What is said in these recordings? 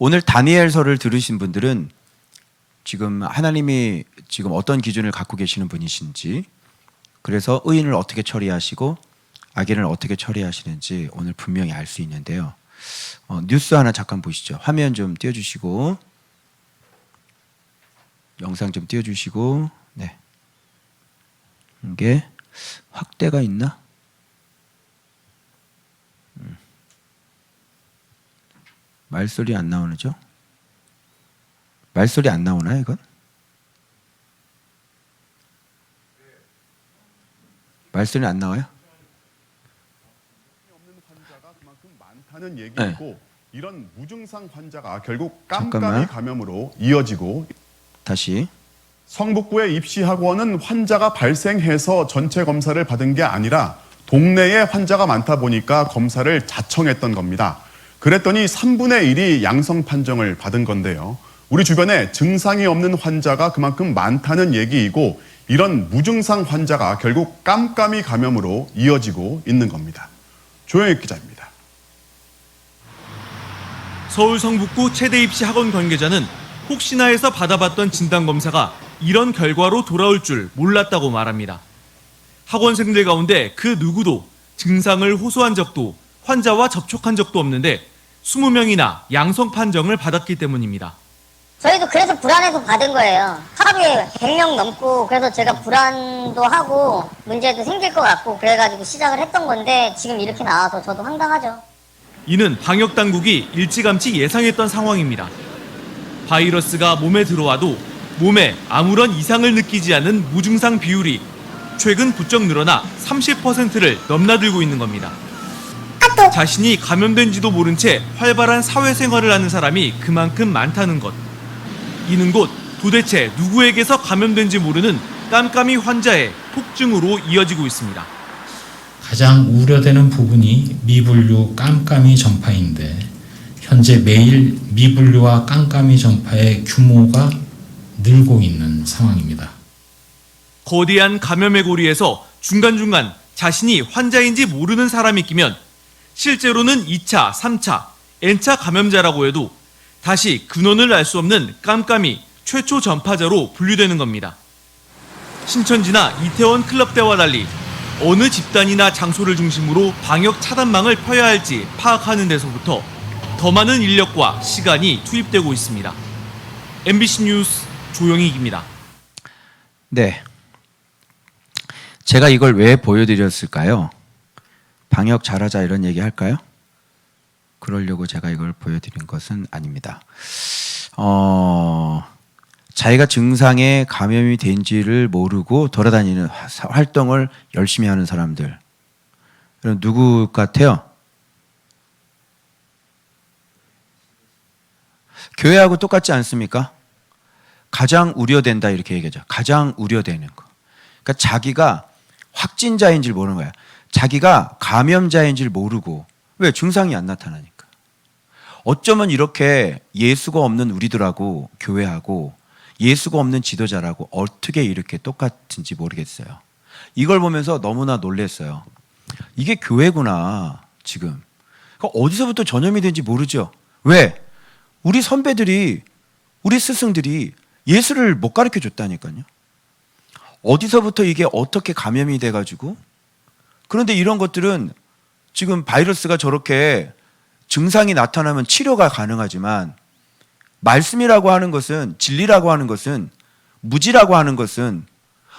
오늘 다니엘서를 들으신 분들은 지금 하나님이 지금 어떤 기준을 갖고 계시는 분이신지, 그래서 의인을 어떻게 처리하시고 악인을 어떻게 처리하시는지 오늘 분명히 알 수 있는데요. 뉴스 하나 잠깐 보시죠. 화면 좀 띄워주시고, 영상 좀 띄워주시고. 네, 이게 확대가 있나? 말소리 안 나오죠? 말소리 안 나오나요, 이건? 말소리 안 나와요? 없는 환자가 그만큼 많다는 얘기이고, 네. 이런 무증상 환자가 결국 깜깜이 잠깐만. 감염으로 이어지고, 다시. 성북구의 입시학원은 환자가 발생해서 전체 검사를 받은 게 아니라 동네에 환자가 많다 보니까 검사를 자청했던 겁니다. 그랬더니 3분의 1이 양성 판정을 받은 건데요. 우리 주변에 증상이 없는 환자가 그만큼 많다는 얘기이고, 이런 무증상 환자가 결국 깜깜이 감염으로 이어지고 있는 겁니다. 조영익 기자입니다. 서울 성북구 체대 입시 학원 관계자는 혹시나 해서 받아봤던 진단검사가 이런 결과로 돌아올 줄 몰랐다고 말합니다. 학원생들 가운데 그 누구도 증상을 호소한 적도 환자와 접촉한 적도 없는데 20명이나 양성 판정을 받았기 때문입니다. 저희도 그래서 불안해서 받은 거예요. 하루에 100명 넘고, 그래서 제가 불안도 하고 문제도 생길 것 같고 그래가지고 시작을 했던 건데, 지금 이렇게 나와서 저도 황당하죠. 이는 방역당국이 일찌감치 예상했던 상황입니다. 바이러스가 몸에 들어와도 몸에 아무런 이상을 느끼지 않는 무증상 비율이 최근 부쩍 늘어나 30%를 넘나들고 있는 겁니다. 자신이 감염된지도 모른 채 활발한 사회생활을 하는 사람이 그만큼 많다는 것. 이는 곧 도대체 누구에게서 감염된지 모르는 깜깜이 환자의 폭증으로 이어지고 있습니다. 가장 우려되는 부분이 미분류 깜깜이 전파인데, 현재 매일 미분류와 깜깜이 전파의 규모가 늘고 있는 상황입니다. 거대한 감염의 고리에서 중간중간 자신이 환자인지 모르는 사람이 끼면 실제로는 2차, 3차, N차 감염자라고 해도 다시 근원을 알 수 없는 깜깜이 최초 전파자로 분류되는 겁니다. 신천지나 이태원 클럽 때와 달리 어느 집단이나 장소를 중심으로 방역 차단망을 펴야 할지 파악하는 데서부터 더 많은 인력과 시간이 투입되고 있습니다. MBC 뉴스 조영익입니다. 네, 제가 이걸 왜 보여드렸을까요? 방역 잘하자 이런 얘기 할까요? 그러려고 제가 이걸 보여드린 것은 아닙니다. 자기가 증상에 감염이 된지를 모르고 돌아다니는 활동을 열심히 하는 사람들, 누구 같아요? 교회하고 똑같지 않습니까? 가장 우려된다 이렇게 얘기하죠. 가장 우려되는 거. 그러니까 자기가 확진자인 줄 모르는 거야. 자기가 감염자인 줄 모르고. 왜? 증상이 안 나타나니까. 어쩌면 이렇게 예수가 없는 우리들하고 교회하고 예수가 없는 지도자라고 어떻게 이렇게 똑같은지 모르겠어요. 이걸 보면서 너무나 놀랐어요. 이게 교회구나, 지금. 그러니까 어디서부터 전염이 된지 모르죠. 왜? 우리 선배들이, 우리 스승들이 예수를 못 가르쳐 줬다니까요. 어디서부터 이게 어떻게 감염이 돼가지고. 그런데 이런 것들은 지금 바이러스가 저렇게 증상이 나타나면 치료가 가능하지만, 말씀이라고 하는 것은, 진리라고 하는 것은, 무지라고 하는 것은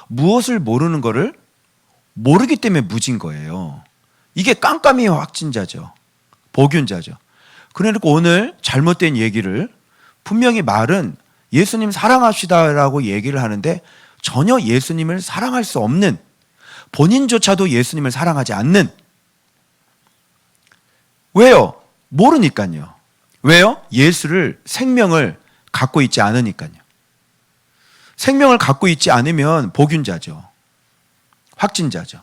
무엇을 모르는 거를 모르기 때문에 무진 거예요. 이게 깜깜이 확진자죠. 보균자죠. 그러니까 오늘 잘못된 얘기를, 분명히 말은 예수님 사랑합시다라고 얘기를 하는데 전혀 예수님을 사랑할 수 없는, 본인조차도 예수님을 사랑하지 않는. 왜요? 모르니까요. 왜요? 예수를, 생명을 갖고 있지 않으니까요. 생명을 갖고 있지 않으면 보균자죠. 확진자죠.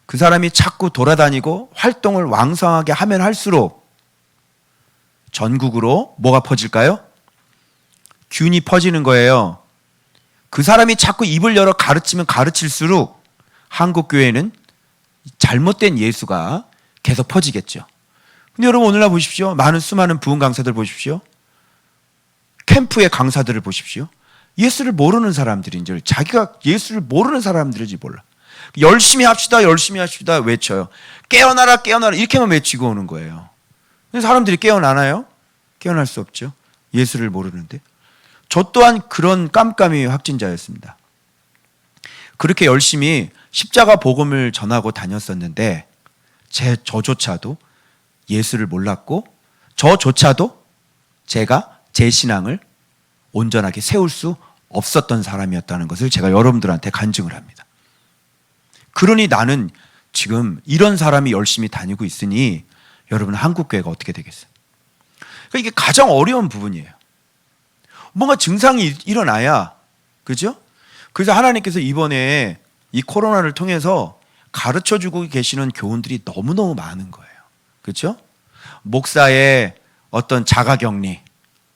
그 사람이 자꾸 돌아다니고 활동을 왕성하게 하면 할수록 전국으로 뭐가 퍼질까요? 균이 퍼지는 거예요. 그 사람이 자꾸 입을 열어 가르치면 가르칠수록 한국교회는 잘못된 예수가 계속 퍼지겠죠. 근데 여러분 오늘날 보십시오. 수많은 부흥 강사들 보십시오. 캠프의 강사들을 보십시오. 예수를 모르는 사람들인 줄, 자기가 예수를 모르는 사람들인지 몰라. 열심히 합시다, 열심히 합시다 외쳐요. 깨어나라, 깨어나라 이렇게만 외치고 오는 거예요. 사람들이 깨어나나요? 깨어날 수 없죠. 예수를 모르는데. 저 또한 그런 깜깜이 확진자였습니다. 그렇게 열심히 십자가 복음을 전하고 다녔었는데 저조차도 예수를 몰랐고 저조차도 제가 제 신앙을 온전하게 세울 수 없었던 사람이었다는 것을 제가 여러분들한테 간증을 합니다. 그러니 나는 지금 이런 사람이 열심히 다니고 있으니 여러분 한국교회가 어떻게 되겠어요? 그러니까 이게 가장 어려운 부분이에요. 뭔가 증상이 일어나야, 그죠? 그래서 하나님께서 이번에 이 코로나를 통해서 가르쳐주고 계시는 교훈들이 너무너무 많은 거예요. 그죠? 목사의 어떤 자가격리,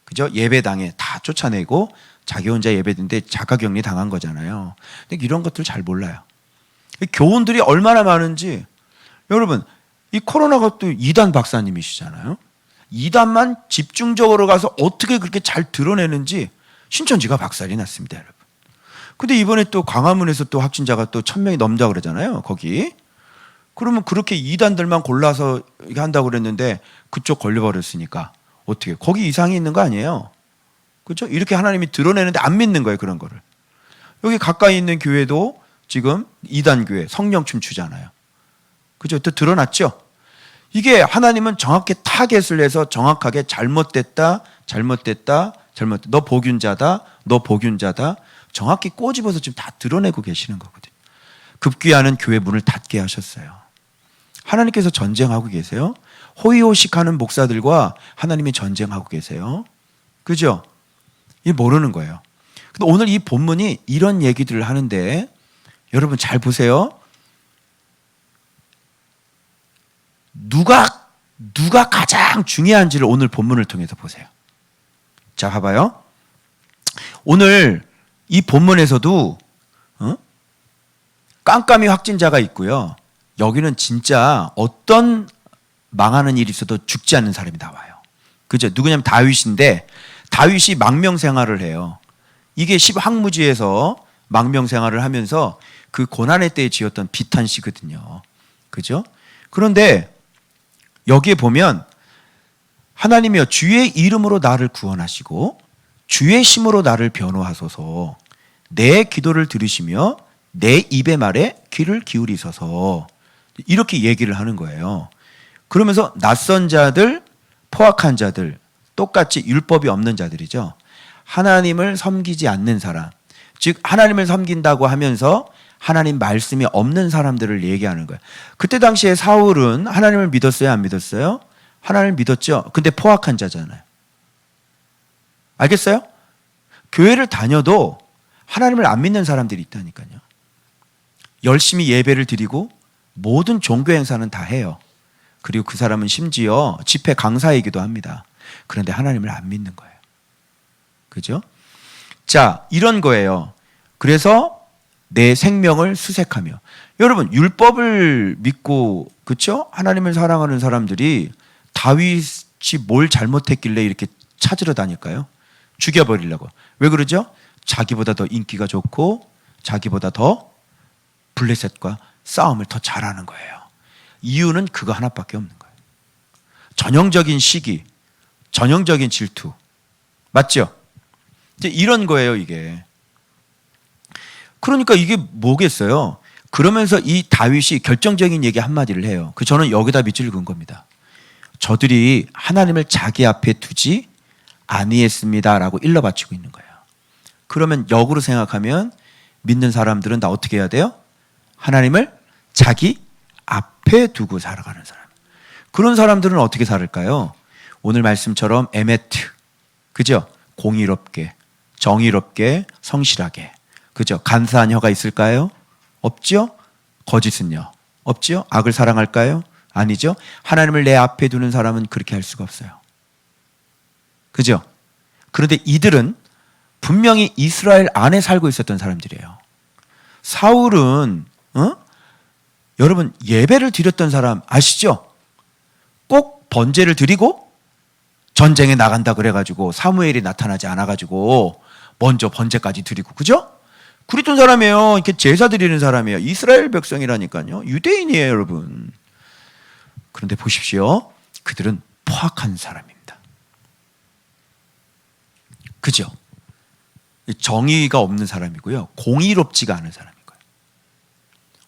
그죠? 예배당에 다 쫓아내고 자기 혼자 예배드는데 자가격리 당한 거잖아요. 근데 이런 것들 잘 몰라요. 교훈들이 얼마나 많은지. 여러분, 이 코로나가 또 이단 박사님이시잖아요. 이단만 집중적으로 가서 어떻게 그렇게 잘 드러내는지 신천지가 박살이 났습니다, 여러분. 근데 이번에 또 광화문에서 또 확진자가 또 1000명이 넘자 그러잖아요, 거기. 그러면 그렇게 이단들만 골라서 이렇게 한다고 그랬는데 그쪽 걸려버렸으니까 어떻게, 거기 이상이 있는 거 아니에요? 그렇죠? 이렇게 하나님이 드러내는데 안 믿는 거예요, 그런 거를. 여기 가까이 있는 교회도 지금 이단 교회 성령 춤추잖아요. 그죠? 또 드러났죠? 이게 하나님은 정확히 타겟을 해서 정확하게 잘못됐다, 너 복균자다, 너 복균자다 정확히 꼬집어서 지금 다 드러내고 계시는 거거든요. 급기야는 교회 문을 닫게 하셨어요. 하나님께서 전쟁하고 계세요. 호의호식하는 목사들과 하나님이 전쟁하고 계세요. 그죠? 이 모르는 거예요. 근데 오늘 이 본문이 이런 얘기들을 하는데 여러분 잘 보세요. 누가 가장 중요한지를 오늘 본문을 통해서 보세요. 자, 봐봐요. 오늘 이 본문에서도 깜깜이 확진자가 있고요. 여기는 진짜 어떤 망하는 일이 있어도 죽지 않는 사람이 나와요. 그죠? 누구냐면 다윗인데 다윗이 망명 생활을 해요. 이게 십항무지에서 망명 생활을 하면서 그 고난의 때에 지었던 비탄시거든요. 그죠? 그런데 여기에 보면 하나님이여 주의 이름으로 나를 구원하시고 주의 심으로 나를 변호하소서. 내 기도를 들으시며 내 입의 말에 귀를 기울이소서. 이렇게 얘기를 하는 거예요. 그러면서 낯선 자들, 포악한 자들, 똑같이 율법이 없는 자들이죠. 하나님을 섬기지 않는 사람, 즉 하나님을 섬긴다고 하면서 하나님 말씀이 없는 사람들을 얘기하는 거예요. 그때 당시에 사울은 하나님을 믿었어요, 안 믿었어요? 하나님을 믿었죠. 근데 포악한 자잖아요. 알겠어요? 교회를 다녀도 하나님을 안 믿는 사람들이 있다니까요. 열심히 예배를 드리고 모든 종교 행사는 다 해요. 그리고 그 사람은 심지어 집회 강사이기도 합니다. 그런데 하나님을 안 믿는 거예요. 그죠? 자, 이런 거예요. 그래서 내 생명을 수색하며. 여러분, 율법을 믿고, 그쵸? 하나님을 사랑하는 사람들이 다윗이 뭘 잘못했길래 이렇게 찾으러 다닐까요? 죽여버리려고. 왜 그러죠? 자기보다 더 인기가 좋고 자기보다 더 블레셋과 싸움을 더 잘하는 거예요. 이유는 그거 하나밖에 없는 거예요. 전형적인 시기, 전형적인 질투. 맞죠? 이제 이런 거예요, 이게. 그러니까 이게 뭐겠어요? 그러면서 이 다윗이 결정적인 얘기 한마디를 해요. 저는 여기다 밑줄을 그은 겁니다. 저들이 하나님을 자기 앞에 두지 아니했습니다라고 일러바치고 있는 거예요. 그러면 역으로 생각하면 믿는 사람들은 다 어떻게 해야 돼요? 하나님을 자기 앞에 두고 살아가는 사람. 그런 사람들은 어떻게 살을까요? 오늘 말씀처럼 에메트, 그죠? 공의롭게, 정의롭게, 성실하게. 그죠? 간사한 혀가 있을까요? 없죠? 거짓은요? 없죠? 악을 사랑할까요? 아니죠? 하나님을 내 앞에 두는 사람은 그렇게 할 수가 없어요. 그죠? 그런데 이들은 분명히 이스라엘 안에 살고 있었던 사람들이에요. 사울은 여러분 예배를 드렸던 사람 아시죠? 꼭 번제를 드리고 전쟁에 나간다 그래가지고 사무엘이 나타나지 않아가지고 먼저 번제까지 드리고, 그죠? 그랬던 사람이에요. 이렇게 제사 드리는 사람이에요. 이스라엘 백성이라니까요. 유대인이에요, 여러분. 그런데 보십시오. 그들은 포악한 사람입니다. 그죠? 정의가 없는 사람이고요. 공의롭지가 않은 사람이고요.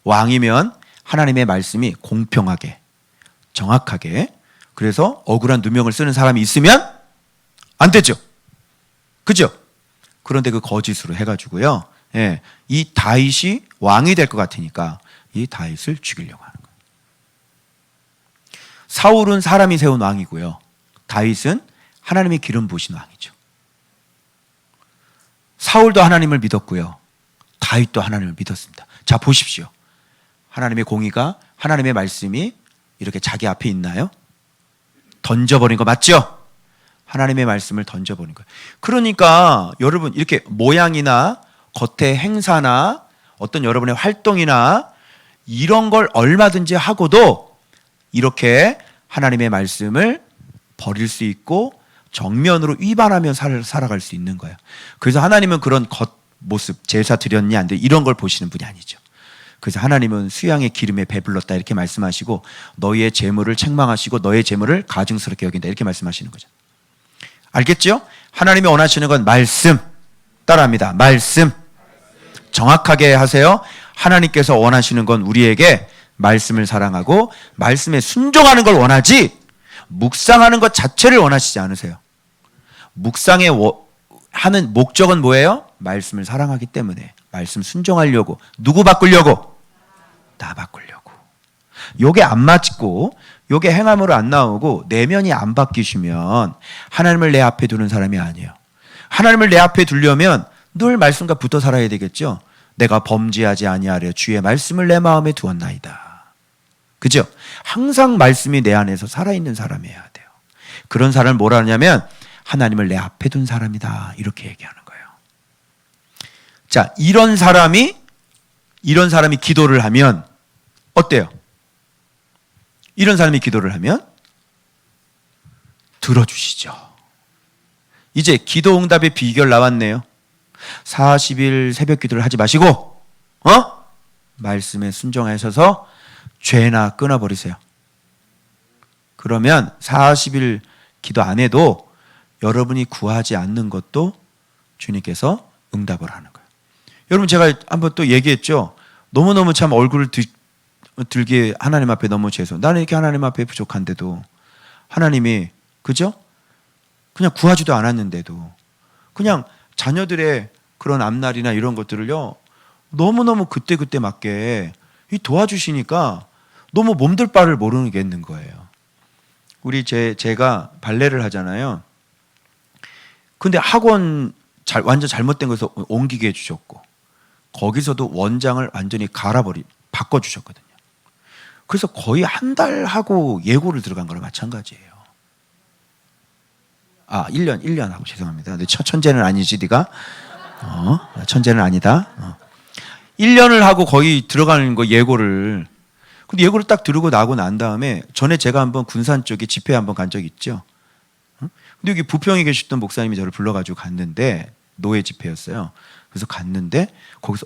왕이면 하나님의 말씀이 공평하게, 정확하게, 그래서 억울한 누명을 쓰는 사람이 있으면 안 되죠. 그죠? 그런데 그 거짓으로 해가지고요. 예, 이 다윗이 왕이 될 것 같으니까 이 다윗을 죽이려고 하는 거예요. 사울은 사람이 세운 왕이고요. 다윗은 하나님의 기름 부으신 왕이죠. 사울도 하나님을 믿었고요. 다윗도 하나님을 믿었습니다. 자, 보십시오. 하나님의 공의가, 하나님의 말씀이 이렇게 자기 앞에 있나요? 던져버린 거 맞죠? 하나님의 말씀을 던져버린 거예요. 그러니까 여러분, 이렇게 모양이나 겉의 행사나 어떤 여러분의 활동이나 이런 걸 얼마든지 하고도 이렇게 하나님의 말씀을 버릴 수 있고 정면으로 위반하며 살아갈 수 있는 거예요. 그래서 하나님은 그런 겉모습, 제사 드렸냐 안 돼, 이런 걸 보시는 분이 아니죠. 그래서 하나님은 수양의 기름에 배불렀다 이렇게 말씀하시고 너희의 재물을 책망하시고 너의 재물을 가증스럽게 여긴다 이렇게 말씀하시는 거죠. 알겠죠? 하나님이 원하시는 건 말씀, 따라합니다. 말씀. 정확하게 하세요. 하나님께서 원하시는 건 우리에게 말씀을 사랑하고 말씀에 순종하는 걸 원하지 묵상하는 것 자체를 원하시지 않으세요. 묵상의 하는 목적은 뭐예요? 말씀을 사랑하기 때문에 말씀 순종하려고. 누구 바꾸려고? 나 바꾸려고. 요게 안 맞고 요게 행함으로 안 나오고 내면이 안 바뀌시면 하나님을 내 앞에 두는 사람이 아니에요. 하나님을 내 앞에 두려면 늘 말씀과 붙어 살아야 되겠죠. 내가 범죄하지 아니하려 주의 말씀을 내 마음에 두었나이다. 그죠? 항상 말씀이 내 안에서 살아있는 사람이어야 돼요. 그런 사람을 뭐라 하냐면 하나님을 내 앞에 둔 사람이다 이렇게 얘기하는 거예요. 자, 이런 사람이 기도를 하면 어때요? 이런 사람이 기도를 하면 들어주시죠. 이제 기도 응답의 비결 나왔네요. 40일 새벽 기도를 하지 마시고 말씀에 순종하셔서 죄나 끊어버리세요. 그러면 40일 기도 안 해도 여러분이 구하지 않는 것도 주님께서 응답을 하는 거예요. 여러분, 제가 한번 또 얘기했죠. 너무너무 참 얼굴을 들게 하나님 앞에 너무 죄송. 나는 이렇게 하나님 앞에 부족한데도 하나님이, 그죠? 그냥 구하지도 않았는데도 그냥 자녀들의 그런 앞날이나 이런 것들을요 너무너무 그때그때 맞게 도와주시니까 너무 몸둘 바를 모르겠는 거예요. 우리 제가 발레를 하잖아요. 근데 학원 완전 잘못된 것에서 옮기게 해주셨고 거기서도 원장을 완전히 바꿔주셨거든요. 그래서 거의 한 달 하고 예고를 들어간 거랑 마찬가지예요. 1년 하고 죄송합니다. 근데 천재는 아니지 네가? 천재는 아니다. 1년을 하고 거의 들어가는 거 예고를. 근데 예고를 딱 들고 나고 난 다음에 전에 제가 한번 군산 쪽에 집회 한번 간 적이 있죠. 근데 여기 부평에 계셨던 목사님이 저를 불러가지고 갔는데 노예 집회였어요. 그래서 갔는데 거기서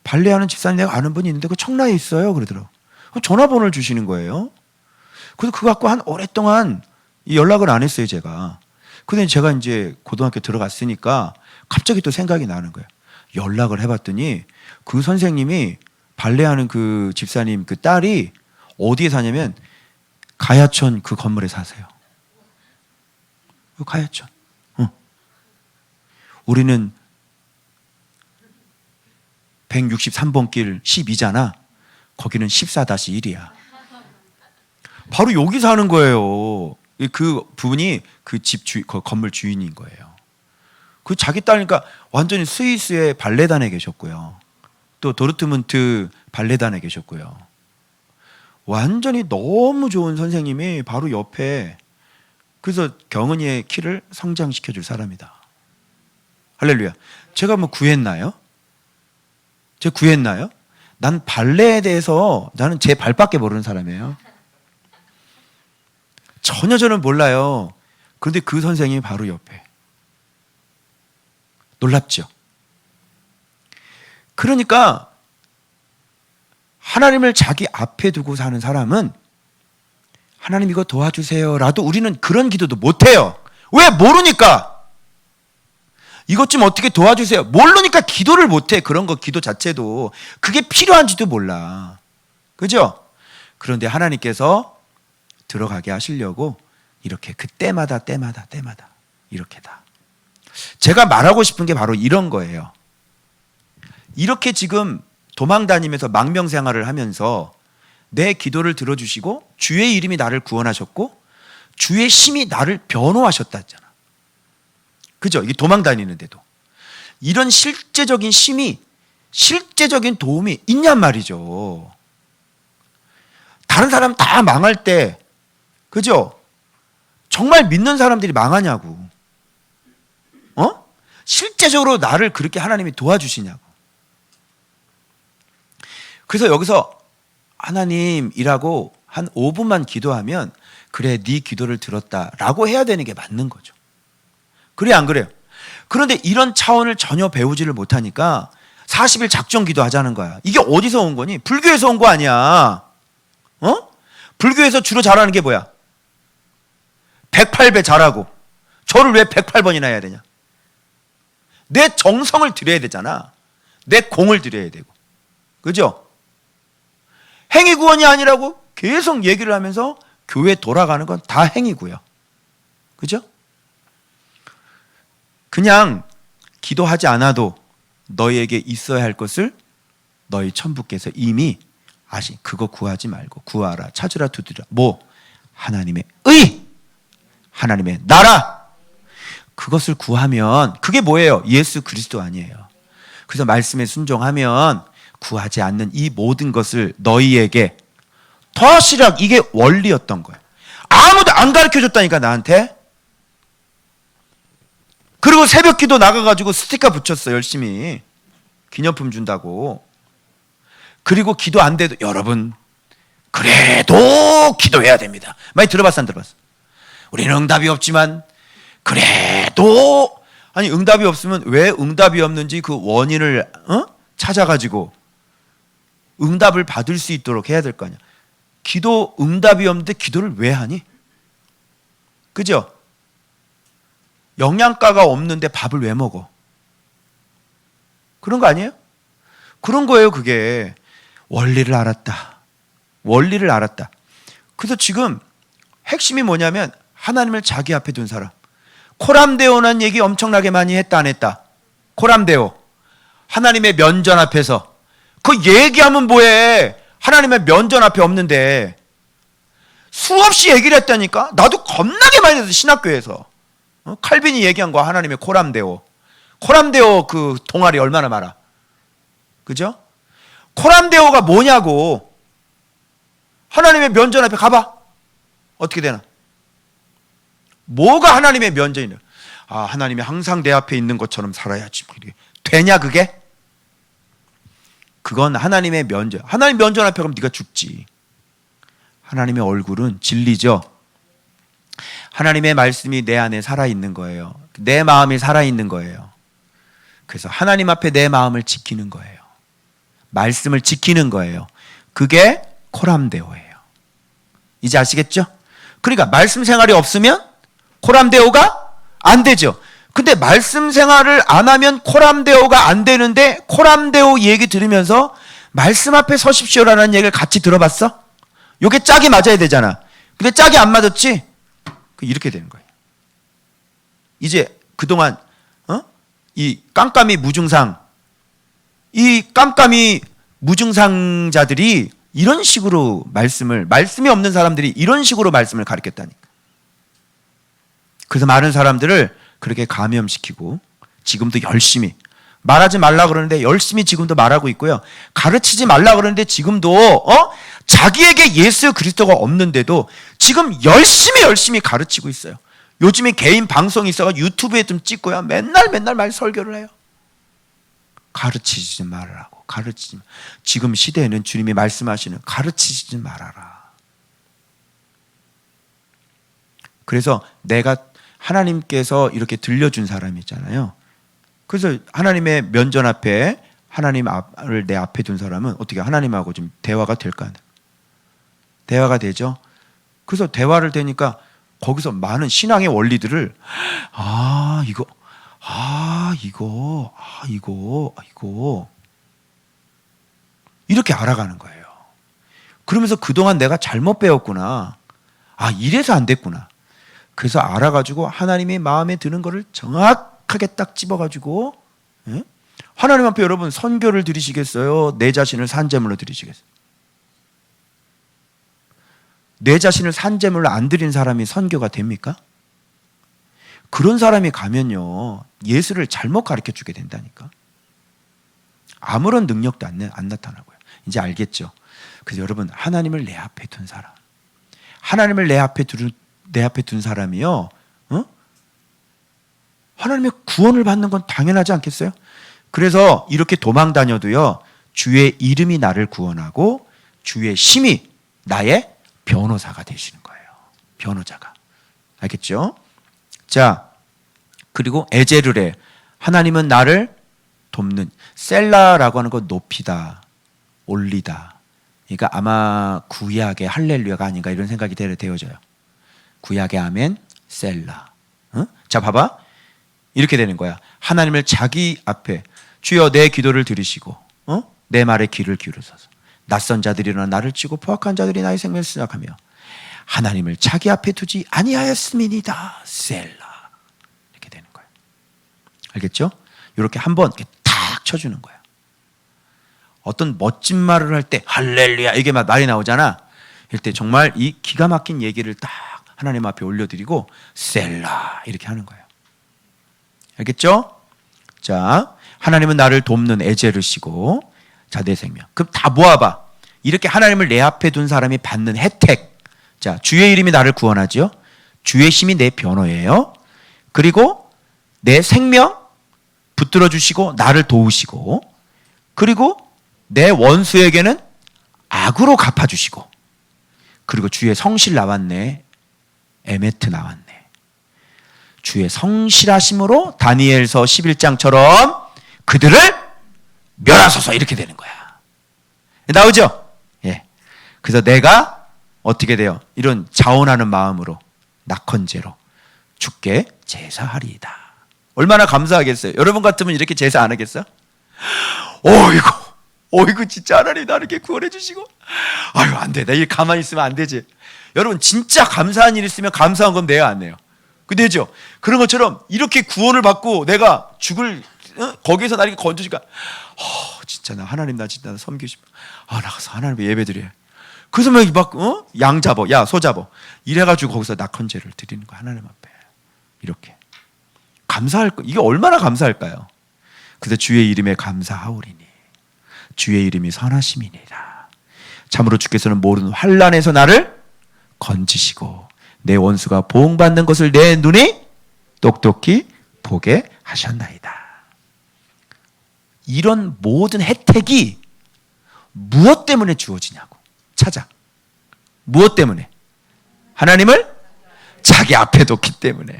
발레하는 집사님 내가 아는 분이 있는데 그 청라에 있어요 그러더라고. 전화번호를 주시는 거예요. 그래서 그거 갖고 한 오랫동안 연락을 안 했어요 제가. 근데 제가 이제 고등학교 들어갔으니까 갑자기 또 생각이 나는 거예요. 연락을 해봤더니 그 선생님이 발레하는 그 집사님 그 딸이 어디에 사냐면 가야천 그 건물에 사세요. 가야천. 우리는 163번 길 12잖아. 거기는 14-1이야. 바로 여기 사는 거예요. 그 분이 그 건물 주인인 거예요. 그 자기 딸이니까 완전히 스위스의 발레단에 계셨고요. 또 도르트문트 발레단에 계셨고요. 완전히 너무 좋은 선생님이 바로 옆에. 그래서 경은이의 키를 성장시켜줄 사람이다. 할렐루야. 제가 뭐 구했나요? 제가 구했나요? 난 발레에 대해서 나는 제 발밖에 모르는 사람이에요. 전혀 저는 몰라요. 그런데 그 선생님이 바로 옆에. 놀랍죠? 그러니까 하나님을 자기 앞에 두고 사는 사람은 하나님 이거 도와주세요라도 우리는 그런 기도도 못해요. 왜? 모르니까. 이것 좀 어떻게 도와주세요. 모르니까 기도를 못해. 그런 거 기도 자체도. 그게 필요한지도 몰라. 그죠? 그런데 하나님께서 들어가게 하시려고 이렇게 그때마다 이렇게다. 제가 말하고 싶은 게 바로 이런 거예요. 이렇게 지금 도망 다니면서 망명생활을 하면서 내 기도를 들어주시고 주의 이름이 나를 구원하셨고 주의 심이 나를 변호하셨다 했잖아. 그죠? 이게 도망 다니는데도 이런 실제적인 심이, 실제적인 도움이 있냔 말이죠. 다른 사람 다 망할 때, 그죠? 정말 믿는 사람들이 망하냐고. 실제적으로 나를 그렇게 하나님이 도와주시냐고. 그래서 여기서 하나님이라고 한 5분만 기도하면 그래, 네 기도를 들었다라고 해야 되는 게 맞는 거죠. 그래, 안 그래요? 그런데 이런 차원을 전혀 배우지를 못하니까 40일 작정 기도하자는 거야. 이게 어디서 온 거니? 불교에서 온 거 아니야. 불교에서 주로 잘하는 게 뭐야? 108배 잘하고. 저를 왜 108번이나 해야 되냐? 내 정성을 들여야 되잖아. 내 공을 들여야 되고. 그죠? 행위구원이 아니라고 계속 얘기를 하면서 교회 돌아가는 건 다 행위고요. 그죠? 그냥 기도하지 않아도 너희에게 있어야 할 것을 너희 천부께서 이미 아신. 그거 구하지 말고 구하라, 찾으라, 두드리라. 뭐? 하나님의 의, 하나님의 나라. 그것을 구하면 그게 뭐예요? 예수 그리스도 아니에요. 그래서 말씀에 순종하면 구하지 않는 이 모든 것을 너희에게 더하시라. 이게 원리였던 거예요. 아무도 안 가르쳐줬다니까 나한테. 그리고 새벽 기도 나가가지고 스티커 붙였어. 열심히 기념품 준다고. 그리고 기도 안 돼도 여러분 그래도 기도해야 됩니다. 많이 들어봤어, 안 들어봤어? 우리는 응답이 없지만 그래도. 아니, 응답이 없으면 왜 응답이 없는지 그 원인을 찾아가지고 응답을 받을 수 있도록 해야 될 거 아니야. 기도 응답이 없는데 기도를 왜 하니? 그죠? 영양가가 없는데 밥을 왜 먹어? 그런 거 아니에요? 그런 거예요. 그게 원리를 알았다. 원리를 알았다. 그래서 지금 핵심이 뭐냐면 하나님을 자기 앞에 둔 사람. 코람데오는 얘기 엄청나게 많이 했다, 안 했다? 코람데오. 하나님의 면전 앞에서. 그 얘기하면 뭐해? 하나님의 면전 앞에 없는데. 수없이 얘기를 했다니까? 나도 겁나게 많이 했어, 신학교에서. 칼빈이 얘기한 거 하나님의 코람데오. 코람데오 그 동아리 얼마나 많아. 그죠? 코람데오가 뭐냐고. 하나님의 면전 앞에 가봐. 어떻게 되나? 뭐가 하나님의 면전이냐? 아, 하나님이 항상 내 앞에 있는 것처럼 살아야지. 되냐 그게? 그건 하나님의 면전. 하나님 면전 앞에 가면 네가 죽지. 하나님의 얼굴은 진리죠. 하나님의 말씀이 내 안에 살아있는 거예요. 내 마음이 살아있는 거예요. 그래서 하나님 앞에 내 마음을 지키는 거예요. 말씀을 지키는 거예요. 그게 코람데오예요. 이제 아시겠죠? 그러니까 말씀 생활이 없으면 코람데오가 안 되죠. 근데 말씀 생활을 안 하면 코람데오가 안 되는데 코람데오 얘기 들으면서 말씀 앞에 서십시오라는 얘기를 같이 들어봤어? 요게 짝이 맞아야 되잖아. 근데 짝이 안 맞았지? 이렇게 되는 거예요. 이제 그동안 이 깜깜이 무증상, 이 깜깜이 무증상자들이 이런 식으로 말씀이 없는 사람들이 이런 식으로 말씀을 가르쳤다니까. 그래서 많은 사람들을 그렇게 감염시키고 지금도 열심히 말하지 말라 그러는데 열심히 지금도 말하고 있고요. 가르치지 말라 그러는데 지금도 자기에게 예수 그리스도가 없는데도 지금 열심히 가르치고 있어요. 요즘에 개인 방송이 있어서 유튜브에 좀 찍고요. 맨날 말 설교를 해요. 가르치지 말라고. 가르치지. 지금 시대에는 주님이 말씀하시는 가르치지 말아라. 그래서 내가 하나님께서 이렇게 들려준 사람이 있잖아요. 그래서 하나님의 면전 앞에 하나님을 내 앞에 둔 사람은 어떻게 하나님하고 좀 대화가 될까? 대화가 되죠. 그래서 대화를 되니까 거기서 많은 신앙의 원리들을 이거 이렇게 알아가는 거예요. 그러면서 그동안 내가 잘못 배웠구나. 이래서 안 됐구나. 그래서 알아가지고 하나님의 마음에 드는 거를 정확하게 딱 집어가지고, 예? 하나님 앞에 여러분 선교를 드리시겠어요? 내 자신을 산제물로 드리시겠어요? 내 자신을 산제물로 안 드린 사람이 선교가 됩니까? 그런 사람이 가면요, 예수를 잘못 가르쳐 주게 된다니까. 아무런 능력도 안 나타나고요. 이제 알겠죠? 그래서 여러분, 하나님을 내 앞에 둔 사람, 하나님을 내 앞에 둔 사람이요, 하나님의 구원을 받는 건 당연하지 않겠어요? 그래서 이렇게 도망 다녀도요, 주의 이름이 나를 구원하고 주의 심이 나의 변호사가 되시는 거예요. 변호자가. 알겠죠? 자, 그리고 에제르레, 하나님은 나를 돕는, 셀라라고 하는 건 높이다, 올리다. 그러니까 아마 구약의 할렐루야가 아닌가 이런 생각이 되어져요. 구약의 아멘, 셀라. 자, 봐봐. 이렇게 되는 거야. 하나님을 자기 앞에, 주여 내 기도를 들으시고 내 말에 귀를 기울여서서 낯선 자들이 일어나 나를 치고 포악한 자들이 나의 생명을 생각하며 하나님을 자기 앞에 두지 아니하였음이니이다. 셀라. 이렇게 되는 거예요. 알겠죠? 이렇게 한번 이렇게 탁 쳐주는 거야. 어떤 멋진 말을 할 때 할렐루야 이게 막 말이 나오잖아. 이럴 때 정말 이 기가 막힌 얘기를 딱 하나님 앞에 올려드리고 셀라 이렇게 하는 거예요. 알겠죠? 자, 하나님은 나를 돕는 에제르시고 자, 내 생명. 그럼 다 모아봐. 이렇게 하나님을 내 앞에 둔 사람이 받는 혜택. 자, 주의 이름이 나를 구원하죠. 주의 심이 내 변호예요. 그리고 내 생명 붙들어 주시고 나를 도우시고, 그리고 내 원수에게는 악으로 갚아주시고, 그리고 주의 성실 나왔네. 에메트 나왔네. 주의 성실하심으로 다니엘서 11장처럼 그들을 멸하소서 이렇게 되는 거야. 나오죠? 예. 그래서 내가 어떻게 돼요? 이런 자원하는 마음으로 낙헌제로 주께 제사하리이다. 얼마나 감사하겠어요. 여러분 같으면 이렇게 제사 안 하겠어요? 어이구 진짜 하나님 나를 이렇게 구원해 주시고, 아유 안 돼, 나 이렇게 가만히 있으면 안 되지. 여러분 진짜 감사한 일 있으면 감사한 건 내야 안 해요. 그죠? 그런 것처럼 이렇게 구원을 받고 내가 죽을 거기에서 나를 건져주니까 진짜 나 하나님 나 진짜 섬기고 싶어. 나가서 하나님 예배 드려. 그래서 막 양 잡어, 야 소 잡어 이래가지고 거기서 낙헌제를 드리는 거야 하나님 앞에. 이렇게 감사할 거, 이게 얼마나 감사할까요? 그래서 주의 이름에 감사하오리니 주의 이름이 선하심이니라. 참으로 주께서는 모든 환난에서 나를 건지시고 내 원수가 보응받는 것을 내 눈이 똑똑히 보게 하셨나이다. 이런 모든 혜택이 무엇 때문에 주어지냐고 찾아. 무엇 때문에? 하나님을 자기 앞에 뒀기 때문에.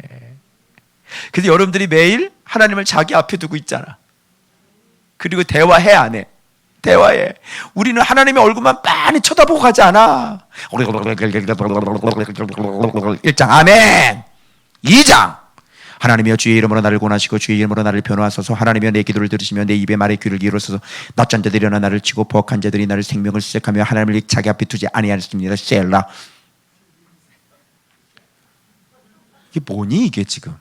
그래서 여러분들이 매일 하나님을 자기 앞에 두고 있잖아. 그리고 대화해 안 해? 대화해. 우리는 하나님의 얼굴만 빤히 쳐다보고 가지 않아. 1장 아멘. 2장 하나님이여 주의 이름으로 나를 구원하시고 주의 이름으로 나를 변호하소서. 하나님이여 내 기도를 들으시며 내 입에 말에 귀를 기울여소서. 낯선 자들이 일어나 나를 치고 포악한 자들이 나를 생명을 수색하며 하나님을 자기 앞에 두지 아니하였습니다. 셀라. 이게 뭐니 이게 지금?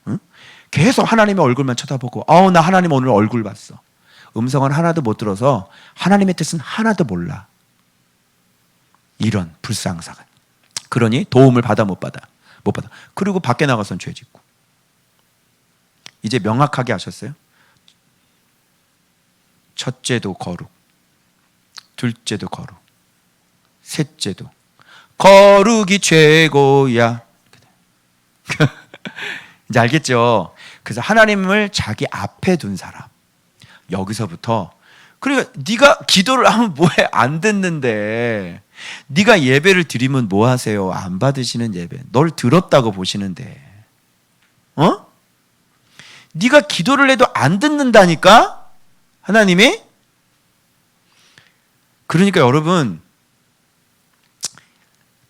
응? 계속 하나님의 얼굴만 쳐다보고 나 하나님 오늘 얼굴 봤어. 음성은 하나도 못 들어서 하나님의 뜻은 하나도 몰라. 이런 불상사가. 그러니 도움을 받아 못 받아. 그리고 밖에 나가서는 죄 짓고. 이제 명확하게 하셨어요? 첫째도 거룩, 둘째도 거룩, 셋째도 거룩이 최고야. 이제 알겠죠? 그래서 하나님을 자기 앞에 둔 사람. 여기서부터, 그러니까 네가 기도를 하면 뭐해? 안 듣는데. 네가 예배를 드리면 뭐 하세요? 안 받으시는 예배. 널 들었다고 보시는데. 네가 기도를 해도 안 듣는다니까? 하나님이? 그러니까 여러분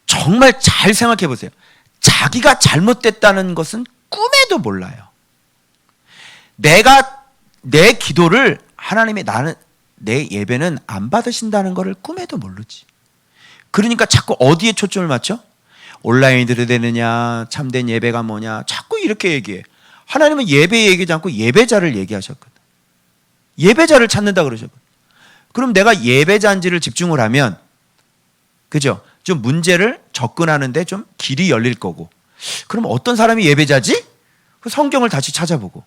정말 잘 생각해 보세요. 자기가 잘못됐다는 것은 꿈에도 몰라요. 내가 내 기도를 하나님이 나는 내 예배는 안 받으신다는 것을 꿈에도 모르지. 그러니까 자꾸 어디에 초점을 맞춰? 온라인 들어야 되느냐, 참된 예배가 뭐냐, 자꾸 이렇게 얘기해. 하나님은 예배 얘기하지 않고 예배자를 얘기하셨거든. 예배자를 찾는다 그러셨거든. 그럼 내가 예배자인지를 집중을 하면, 그죠? 좀 문제를 접근하는데 좀 길이 열릴 거고. 그럼 어떤 사람이 예배자지? 그 성경을 다시 찾아보고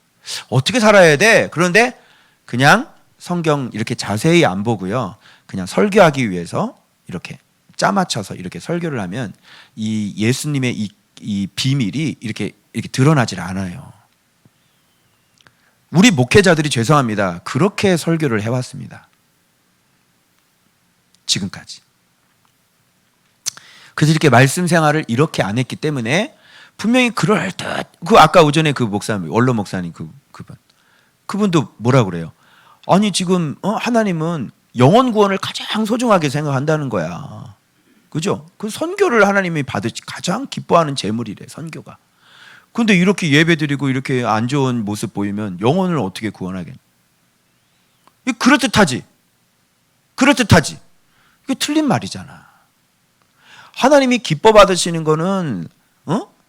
어떻게 살아야 돼? 그런데 그냥 성경 이렇게 자세히 안 보고요. 그냥 설교하기 위해서 이렇게 짜 맞춰서 이렇게 설교를 하면 이 예수님의 이 비밀이 이렇게 드러나질 않아요. 우리 목회자들이 죄송합니다. 그렇게 설교를 해왔습니다. 지금까지. 그래서 이렇게 말씀 생활을 이렇게 안 했기 때문에 분명히 그럴듯. 그 아까 오전에 그 목사님, 원로 목사님 그분도 뭐라 그래요? 아니 지금 하나님은 영혼 구원을 가장 소중하게 생각한다는 거야. 그죠? 그 선교를 하나님이 가장 기뻐하는 제물이래, 선교가. 근데 이렇게 예배드리고 이렇게 안 좋은 모습 보이면 영혼을 어떻게 구원하겠냐? 그럴듯하지? 그럴듯하지? 이게 틀린 말이잖아. 하나님이 기뻐 받으시는 거는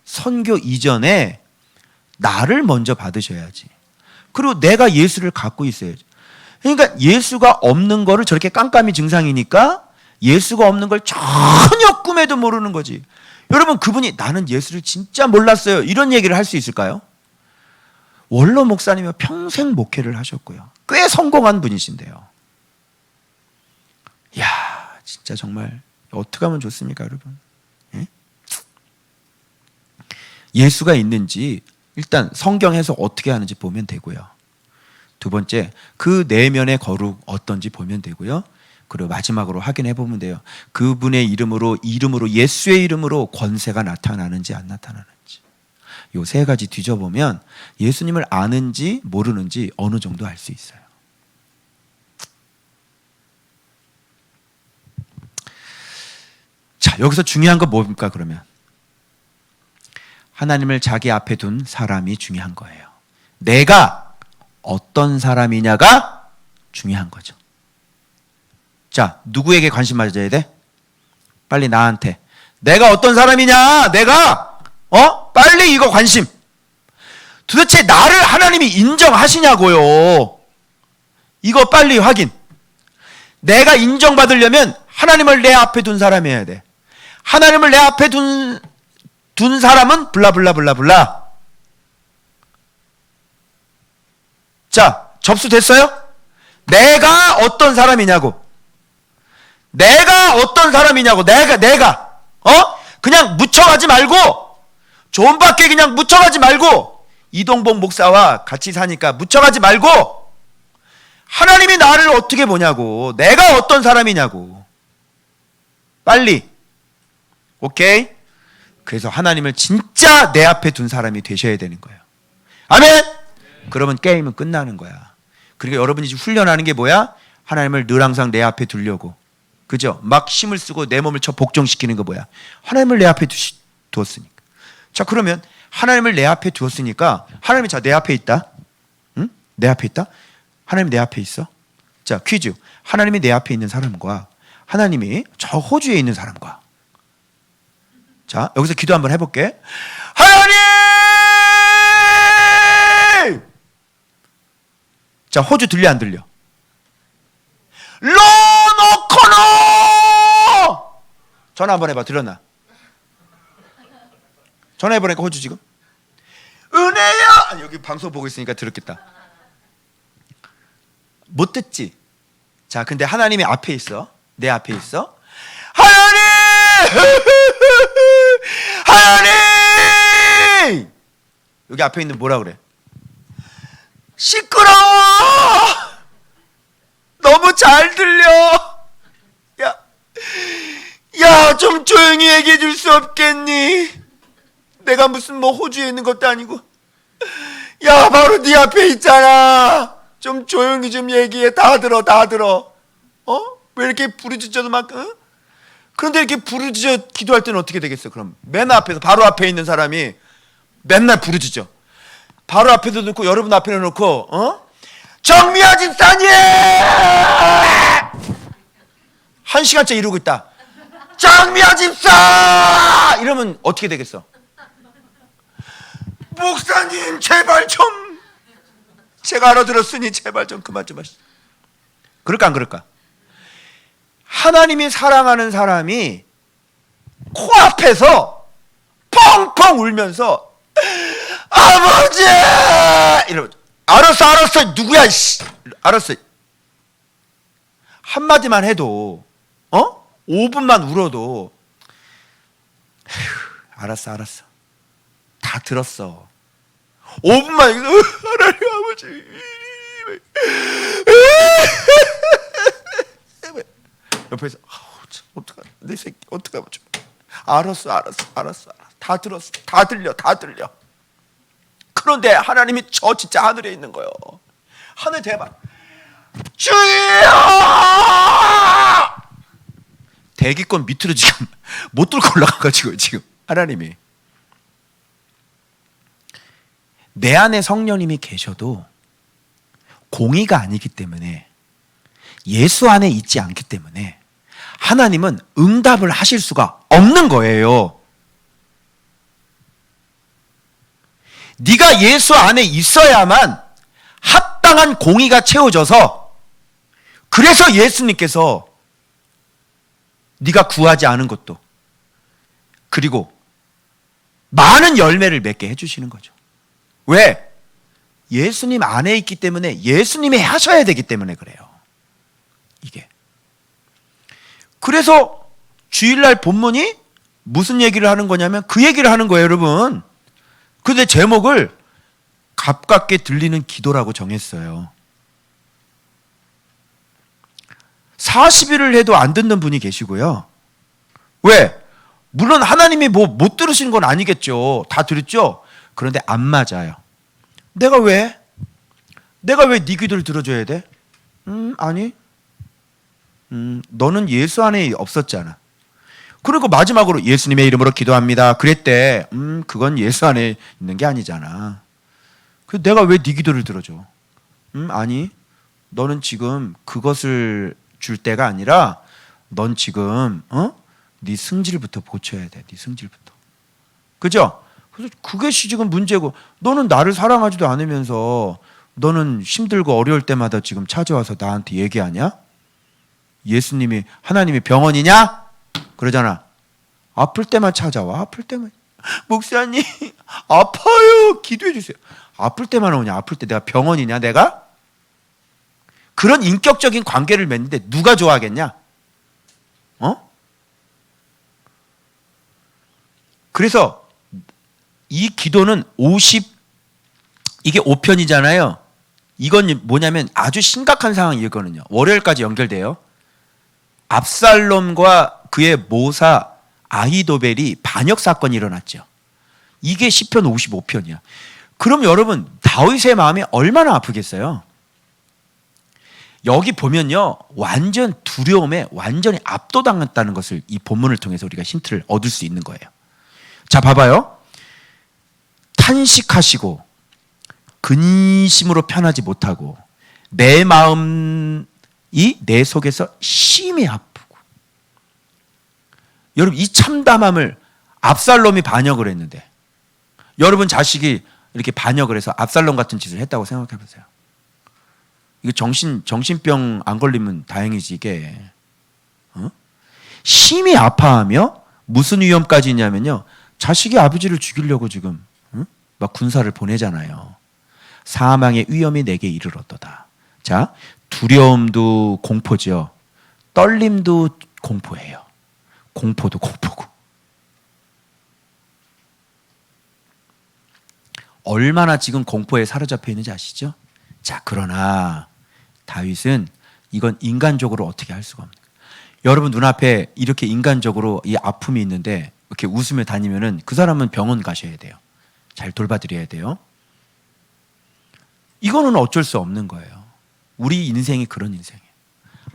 선교 이전에 나를 먼저 받으셔야지. 그리고 내가 예수를 갖고 있어야지. 그러니까 예수가 없는 거를 저렇게 깜깜이 증상이니까 예수가 없는 걸 전혀 꿈에도 모르는 거지. 여러분 그분이 나는 예수를 진짜 몰랐어요. 이런 얘기를 할 수 있을까요? 원로 목사님이 평생 목회를 하셨고요. 꽤 성공한 분이신데요. 이야 진짜 정말 어떻게 하면 좋습니까 여러분? 예? 예수가 있는지 일단 성경에서 어떻게 하는지 보면 되고요. 두 번째 그 내면의 거룩 어떤지 보면 되고요. 그리고 마지막으로 확인해 보면 돼요. 그분의 이름으로 예수의 이름으로 권세가 나타나는지 안 나타나는지. 요 세 가지 뒤져보면 예수님을 아는지 모르는지 어느 정도 알 수 있어요. 자, 여기서 중요한 건 뭡니까 그러면? 하나님을 자기 앞에 둔 사람이 중요한 거예요. 내가 어떤 사람이냐가 중요한 거죠. 자, 누구에게 관심 가져야 돼? 빨리 나한테. 내가 어떤 사람이냐? 내가 빨리 이거 관심. 도대체 나를 하나님이 인정하시냐고요. 이거 빨리 확인. 내가 인정받으려면 하나님을 내 앞에 둔 사람이어야 돼. 하나님을 내 앞에 둔 사람은 블라블라블라블라. 자, 접수됐어요? 내가 어떤 사람이냐고. 내가 어떤 사람이냐고. 내가 그냥 묻혀가지 말고, 존밖에 그냥 묻혀가지 말고, 이동복 목사와 같이 사니까 묻혀가지 말고, 하나님이 나를 어떻게 보냐고. 내가 어떤 사람이냐고. 빨리. 오케이? 그래서 하나님을 진짜 내 앞에 둔 사람이 되셔야 되는 거예요. 아멘? 그러면 게임은 끝나는 거야. 그러니까 여러분이 지금 훈련하는 게 뭐야? 하나님을 늘 항상 내 앞에 두려고. 그죠? 막 힘을 쓰고 내 몸을 복종시키는 거 뭐야? 하나님을 내 앞에 두었으니까. 자, 그러면 하나님을 내 앞에 두었으니까 하나님이 자, 내 앞에 있다. 응? 내 앞에 있다? 하나님이 내 앞에 있어? 자, 퀴즈. 하나님이 내 앞에 있는 사람과 하나님이 저 호주에 있는 사람과. 자, 여기서 기도 한번 해볼게. 하나님! 자, 호주 들려 안 들려? 로노코노! 전화 한번 해봐. 들었나? 전화해보니까 호주 지금? 은혜야! 아니, 여기 방송 보고 있으니까 들었겠다. 못 듣지? 자, 근데 하나님이 앞에 있어. 내 앞에 있어. 하나님! 하나님! 여기 앞에 있는 뭐라 그래? 시끄러워! 너무 잘 들려! 야, 좀 조용히 얘기해 줄 수 없겠니? 내가 무슨 호주에 있는 것도 아니고. 야, 바로 네 앞에 있잖아. 좀 조용히 좀 얘기해. 다 들어, 다 들어. 왜 이렇게 부르짖어도 막, 그런데 이렇게 부르짖어 기도할 때는 어떻게 되겠어? 그럼 맨 앞에서 바로 앞에 있는 사람이 맨날 부르짖어. 바로 앞에도 놓고 여러분 앞에 놓고 정미아 집사님! 1시간째 이러고 있다. 정미아 집사! 이러면 어떻게 되겠어? 목사님 제발 좀, 제가 알아들었으니 제발 좀 그만 좀 하시죠. 그럴까 안 그럴까? 하나님이 사랑하는 사람이 코앞에서 펑펑 울면서 아버지! 이러면 알았어 누구야 씨. 알았어. 한마디만 해도 5분만 울어도 알았어 다 들었어. 5분만 하나님 아버지 옆에서 어떡하냐 내 새끼 어떡하면 좀 알았어 다 들었어 다 들려 그런데 하나님이 저 진짜 하늘에 있는 거예요. 하늘 대박 주여 대기권 밑으로 지금 못 뚫고 올라가가지고 지금 하나님이 내 안에 성령님이 계셔도 공의가 아니기 때문에 예수 안에 있지 않기 때문에 하나님은 응답을 하실 수가 없는 거예요. 네가 예수 안에 있어야만 합당한 공의가 채워져서 그래서 예수님께서 네가 구하지 않은 것도 그리고 많은 열매를 맺게 해주시는 거죠. 왜? 예수님 안에 있기 때문에 예수님이 하셔야 되기 때문에 그래요. 이게. 그래서 주일날 본문이 무슨 얘기를 하는 거냐면 그 얘기를 하는 거예요, 여러분. 근데 제목을 가깝게 들리는 기도라고 정했어요. 40일을 해도 안 듣는 분이 계시고요. 왜? 물론 하나님이 못 들으시는 건 아니겠죠. 다 들었죠? 그런데 안 맞아요. 내가 왜 네 기도를 들어줘야 돼? 아니. 너는 예수 안에 없었잖아. 그리고 마지막으로 예수님의 이름으로 기도합니다. 그랬대. 그건 예수 안에 있는 게 아니잖아. 그 내가 왜 네 기도를 들어줘? 아니. 너는 지금 그것을 줄 때가 아니라 넌 지금 네 승질부터 고쳐야 돼. 네 승질부터. 그죠? 그래서 그것이 지금 문제고 너는 나를 사랑하지도 않으면서 너는 힘들고 어려울 때마다 지금 찾아와서 나한테 얘기하냐? 예수님이 하나님이 병원이냐? 그러잖아. 아플 때만 찾아와. 아플 때만. 목사님 아파요. 기도해 주세요. 아플 때만 오냐? 아플 때 내가 병원이냐? 내가? 그런 인격적인 관계를 맺는데 누가 좋아하겠냐? 그래서 이 기도는 이게 5편이잖아요. 이건 뭐냐면 아주 심각한 상황이거든요. 월요일까지 연결돼요. 압살롬과 그의 모사 아히도벨이 반역 사건이 일어났죠. 이게 시편 55편이야. 그럼 여러분 다윗의 마음이 얼마나 아프겠어요? 여기 보면요. 완전 두려움에 완전히 압도당했다는 것을 이 본문을 통해서 우리가 힌트를 얻을 수 있는 거예요. 자, 봐봐요. 탄식하시고 근심으로 편하지 못하고 내 마음이 내 속에서 심히 아프고. 여러분 이 참담함을 압살롬이 반역을 했는데 여러분 자식이 이렇게 반역을 해서 압살롬 같은 짓을 했다고 생각해 보세요. 이거 정신병 안 걸리면 다행이지 이게. 심히 아파하며 무슨 위험까지 있냐면요. 자식이 아버지를 죽이려고 지금 막 군사를 보내잖아요. 사망의 위험이 내게 이르렀도다. 자, 두려움도 공포죠. 떨림도 공포예요. 공포도 공포고. 얼마나 지금 공포에 사로잡혀 있는지 아시죠? 자, 그러나 다윗은 이건 인간적으로 어떻게 할 수가 없는 거예요. 여러분 눈앞에 이렇게 인간적으로 이 아픔이 있는데 이렇게 웃으며 다니면은 그 사람은 병원 가셔야 돼요. 잘 돌봐드려야 돼요. 이거는 어쩔 수 없는 거예요. 우리 인생이 그런 인생이에요.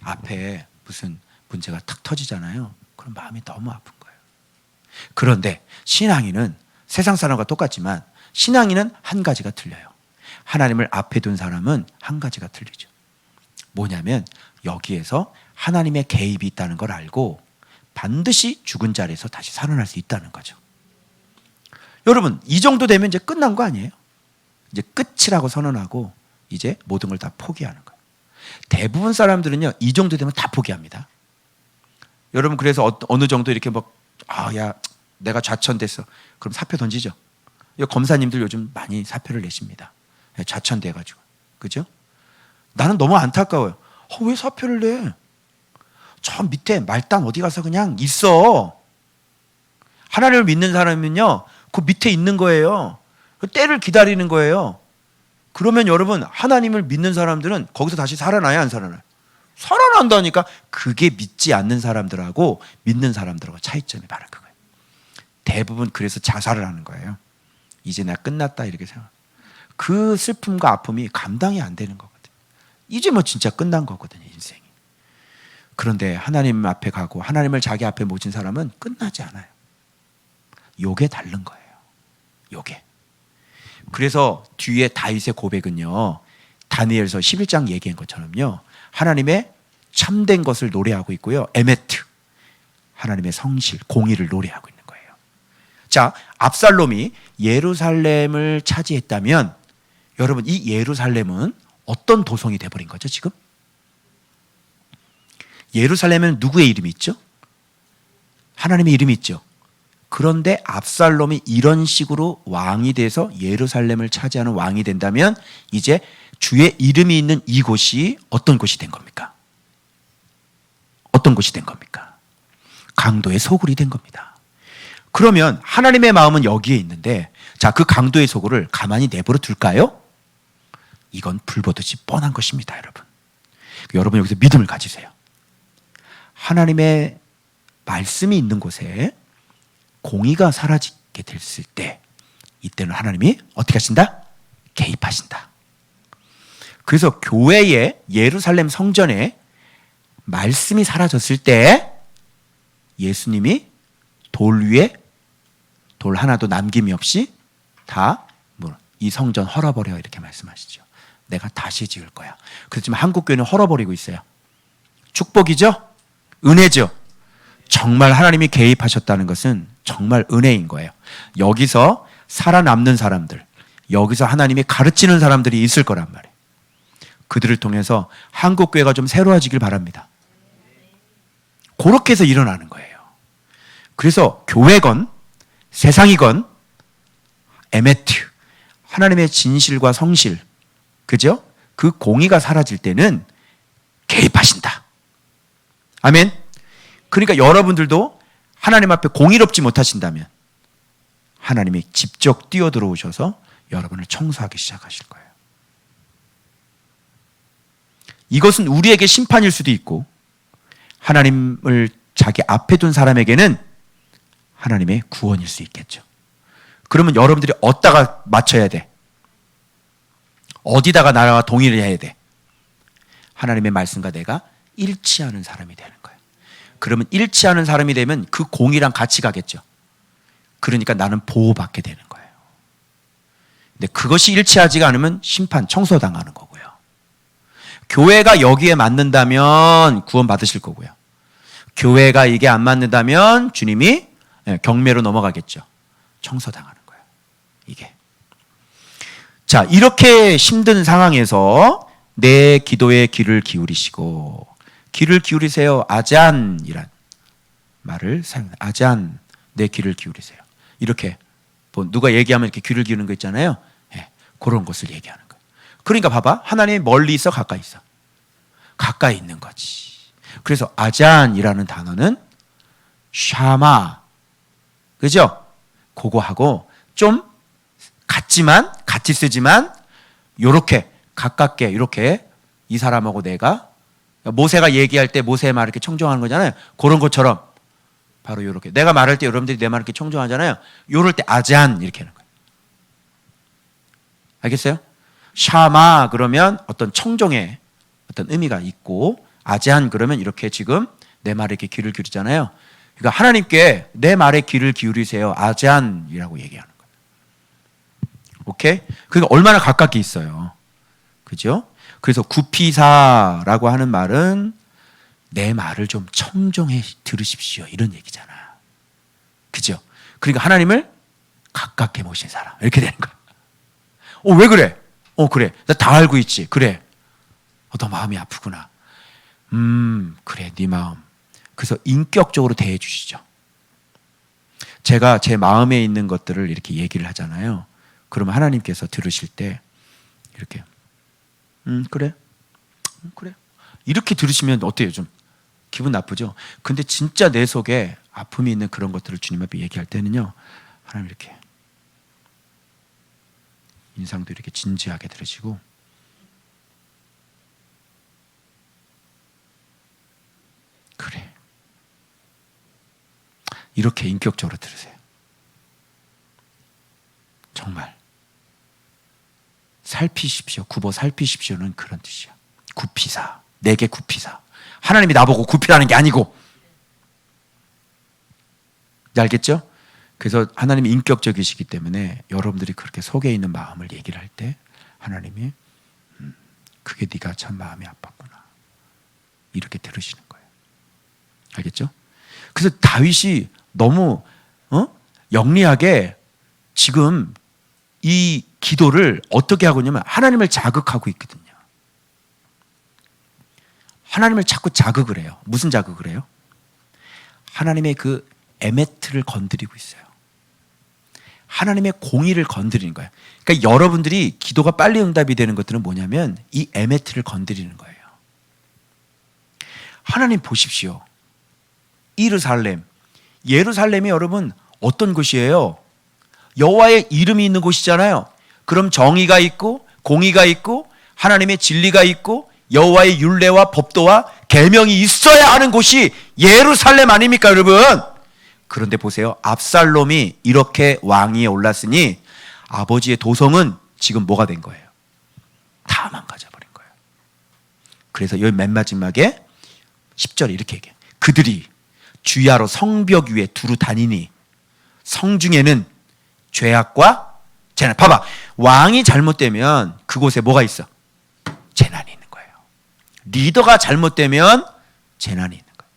앞에 무슨 문제가 탁 터지잖아요. 그럼 마음이 너무 아픈 거예요. 그런데 신앙인은 세상 사람과 똑같지만 신앙인은 한 가지가 틀려요. 하나님을 앞에 둔 사람은 한 가지가 틀리죠. 뭐냐면 여기에서 하나님의 개입이 있다는 걸 알고 반드시 죽은 자리에서 다시 살아날 수 있다는 거죠. 여러분, 이 정도 되면 이제 끝난 거 아니에요? 이제 끝이라고 선언하고 이제 모든 걸 다 포기하는 거예요. 대부분 사람들은요, 이 정도 되면 다 포기합니다. 여러분, 그래서 어느 정도 이렇게 야, 내가 좌천됐어. 그럼 사표 던지죠. 검사님들 요즘 많이 사표를 내십니다. 좌천돼가지고. 그죠? 나는 너무 안타까워요. 왜 사표를 내? 저 밑에 말단 어디 가서 그냥 있어. 하나님을 믿는 사람은요, 그 밑에 있는 거예요. 때를 기다리는 거예요. 그러면 여러분, 하나님을 믿는 사람들은 거기서 다시 살아나야 안 살아나요? 살아난다니까. 그게 믿지 않는 사람들하고 믿는 사람들하고 차이점이 바로 그거예요. 대부분 그래서 자살을 하는 거예요. 이제 내가 끝났다 이렇게 생각. 그 슬픔과 아픔이 감당이 안 되는 거거든요. 이제 뭐 진짜 끝난 거거든요, 인생이. 그런데 하나님 앞에 가고 하나님을 자기 앞에 모신 사람은 끝나지 않아요. 요게 다른 거예요. 요게. 그래서 뒤에 다윗의 고백은요, 다니엘서 11장 얘기한 것처럼요, 하나님의 참된 것을 노래하고 있고요, 에메트, 하나님의 성실, 공의를 노래하고 있는 거예요. 자, 압살롬이 예루살렘을 차지했다면 여러분, 이 예루살렘은 어떤 도성이 돼버린 거죠 지금? 예루살렘에는 누구의 이름이 있죠? 하나님의 이름이 있죠. 그런데 압살롬이 이런 식으로 왕이 돼서 예루살렘을 차지하는 왕이 된다면 이제 주의 이름이 있는 이곳이 어떤 곳이 된 겁니까? 어떤 곳이 된 겁니까? 강도의 소굴이 된 겁니다. 그러면 하나님의 마음은 여기에 있는데, 자, 그 강도의 소굴을 가만히 내버려 둘까요? 이건 불보듯이 뻔한 것입니다, 여러분. 여러분 여기서 믿음을 가지세요. 하나님의 말씀이 있는 곳에 공의가 사라지게 됐을 때, 이때는 하나님이 어떻게 하신다? 개입하신다. 그래서 교회의 예루살렘 성전에 말씀이 사라졌을 때 예수님이 돌 위에 돌 하나도 남김이 없이 다 이 성전 헐어버려 이렇게 말씀하시죠. 내가 다시 지을 거야. 그렇지만 한국교회는 헐어버리고 있어요. 축복이죠? 은혜죠? 정말 하나님이 개입하셨다는 것은 정말 은혜인 거예요. 여기서 살아남는 사람들, 여기서 하나님이 가르치는 사람들이 있을 거란 말이에요. 그들을 통해서 한국교회가 좀 새로워지길 바랍니다. 그렇게 해서 일어나는 거예요. 그래서 교회건 세상이건 에메트, 하나님의 진실과 성실, 그죠? 그 공의가 사라질 때는 개입하신다. 아멘. 그러니까 여러분들도 하나님 앞에 공의롭지 못하신다면 하나님이 직접 뛰어들어오셔서 여러분을 청소하기 시작하실 거예요. 이것은 우리에게 심판일 수도 있고, 하나님을 자기 앞에 둔 사람에게는 하나님의 구원일 수 있겠죠. 그러면 여러분들이 어디다가 맞춰야 돼? 어디다가 나와 동의를 해야 돼? 하나님의 말씀과 내가 일치하는 사람이 되는 거예요. 그러면 일치하는 사람이 되면 그 공의랑 같이 가겠죠. 그러니까 나는 보호받게 되는 거예요. 근데 그것이 일치하지가 않으면 심판, 청소당하는 거고요. 교회가 여기에 맞는다면 구원 받으실 거고요. 교회가 이게 안 맞는다면 주님이 경매로 넘어가겠죠. 청소당하는 거예요. 이게. 자, 이렇게 힘든 상황에서 내 기도에 귀를 기울이시고, 귀를 기울이세요. 아잔이란 말을 사용해요. 아잔, 내 귀를 기울이세요. 이렇게 뭐 누가 얘기하면 이렇게 귀를 기울이는 거 있잖아요. 예, 그런 것을 얘기하는 거예요. 그러니까 봐봐, 하나님이 멀리 있어, 가까이 있어? 가까이 있는 거지. 그래서 아잔이라는 단어는 샤마, 그죠? 그거하고 좀 같지만, 같이 쓰지만 요렇게 가깝게, 이렇게 이 사람하고 내가, 모세가 얘기할 때 모세의 말을 이렇게 청정하는 거잖아요. 그런 것처럼 바로 요렇게 내가 말할 때 여러분들이 내 말을 이렇게 청정하잖아요. 요럴 때 아잔 이렇게 하는 거예요. 알겠어요? 샤마 그러면 어떤 청종의 어떤 의미가 있고, 아제한 그러면 이렇게 지금 내 말에 이렇게 귀를 기울이잖아요. 그러니까 하나님께 내 말에 귀를 기울이세요. 아제한이라고 얘기하는 거예요. 오케이? 그러니까 얼마나 가깝게 있어요. 그죠? 그래서 구피사라고 하는 말은 내 말을 좀 청종해 들으십시오. 이런 얘기잖아. 그죠? 그러니까 하나님을 가깝게 모신 사람. 이렇게 되는 거야. 왜 그래? 그래. 나 다 알고 있지. 그래. 너 마음이 아프구나. 그래. 네 마음. 그래서 인격적으로 대해 주시죠. 제가 제 마음에 있는 것들을 이렇게 얘기를 하잖아요. 그러면 하나님께서 들으실 때 이렇게 그래. 그래. 이렇게 들으시면 어때요? 좀 기분 나쁘죠? 근데 진짜 내 속에 아픔이 있는 그런 것들을 주님 앞에 얘기할 때는요, 하나님 이렇게 인상도 이렇게 진지하게 들으시고, 그래. 이렇게 인격적으로 들으세요. 정말. 살피십시오. 굽어 살피십시오는 그런 뜻이야. 굽히사. 내게 굽히사. 하나님이 나보고 굽히라는 게 아니고. 알겠죠? 그래서 하나님이 인격적이시기 때문에 여러분들이 그렇게 속에 있는 마음을 얘기를 할 때 하나님이 그게 네가 참 마음이 아팠구나. 이렇게 들으시는 거예요. 알겠죠? 그래서 다윗이 너무 영리하게 지금 이 기도를 어떻게 하고 있냐면 하나님을 자극하고 있거든요. 하나님을 자꾸 자극을 해요. 무슨 자극을 해요? 하나님의 그 에메트를 건드리고 있어요. 하나님의 공의를 건드리는 거예요. 그러니까 여러분들이 기도가 빨리 응답이 되는 것들은 뭐냐면 이 에메트를 건드리는 거예요. 하나님 보십시오. 예루살렘이 여러분 어떤 곳이에요? 여호와의 이름이 있는 곳이잖아요. 그럼 정의가 있고 공의가 있고 하나님의 진리가 있고 여호와의 율례와 법도와 계명이 있어야 하는 곳이 예루살렘 아닙니까, 여러분? 그런데 보세요. 압살롬이 이렇게 왕위에 올랐으니 아버지의 도성은 지금 뭐가 된 거예요? 다 망가져 버린 거예요. 그래서 여기 맨 마지막에 10절에 이렇게 얘기해요. 그들이 주야로 성벽 위에 두루 다니니 성중에는 죄악과 재난. 봐봐. 왕이 잘못되면 그곳에 뭐가 있어? 재난이 있는 거예요. 리더가 잘못되면 재난이 있는 거예요.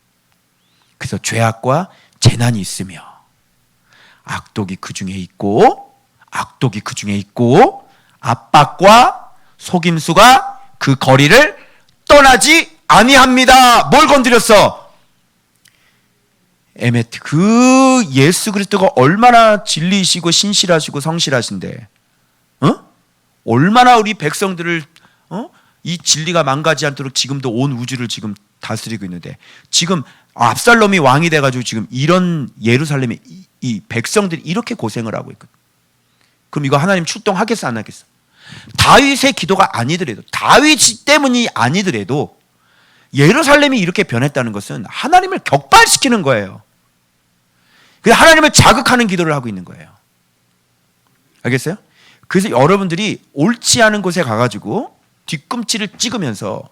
그래서 죄악과 재난이 있으며 악독이 그 중에 있고 압박과 속임수가 그 거리를 떠나지 아니합니다. 뭘 건드렸어? 에메트. 그 예수 그리스도가 얼마나 진리이시고 신실하시고 성실하신데, 얼마나 우리 백성들을 이 진리가 망가지 않도록 지금도 온 우주를 지금 다스리고 있는데, 지금 압살롬이 왕이 돼가지고 지금 이런 예루살렘에 이 백성들이 이렇게 고생을 하고 있거든. 그럼 이거 하나님 출동하겠어 안 하겠어? 다윗의 기도가 아니더라도, 다윗 때문이 아니더라도 예루살렘이 이렇게 변했다는 것은 하나님을 격발시키는 거예요. 그래서 하나님을 자극하는 기도를 하고 있는 거예요. 알겠어요? 그래서 여러분들이 옳지 않은 곳에 가가지고 뒤꿈치를 찍으면서